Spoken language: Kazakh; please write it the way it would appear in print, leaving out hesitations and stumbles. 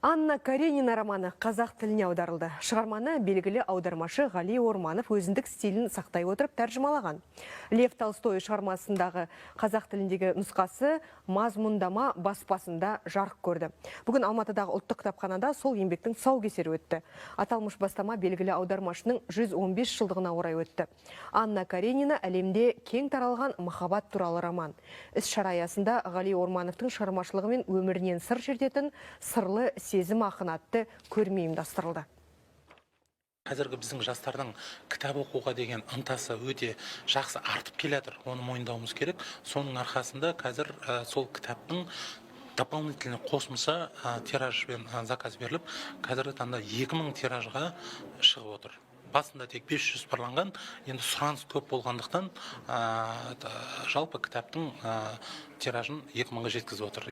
Анна Каренина романы қазақ тіліне аударылды. Шығарманы белгілі аудармашы Ғали Орманов өзіндік стилін сақтай отырып тәржімалаған. Лев Толстой шығармасындағы қазақ тіліндегі нұсқасы мазмұндама баспасында жарық көрді. Бүгін Алматыдағы ұлттық кітапханада сол еңбектің тұсаукесері өтті. Аталмыш бастама белгілі аудармашының 115 жылдығына орай өтті. Анна Каренина әлемде кең таралған махаббат туралы роман. Іс-шара аясында Ғали Ормановтың шығармашылығы мен өмірінен сыр шертетін сырлы сезім ақын атты көрме ұйымдастырылды. Қазіргі біздің жастардың кітап оқуға деген ынтасы өте жақсы артып келатыр. Оны мойындауымыз керек. Соның арқасында қазір сол кітаптың дополнительный қосымша тиражбен заказ беріліп, қазіргі таңда 2000 тиражға шығып отыр. Басында тек 500 жоспарланған, енді сұраныс көп болғандықтан жалпы кітаптың тиражын 2000-ға жеткізіп отыр.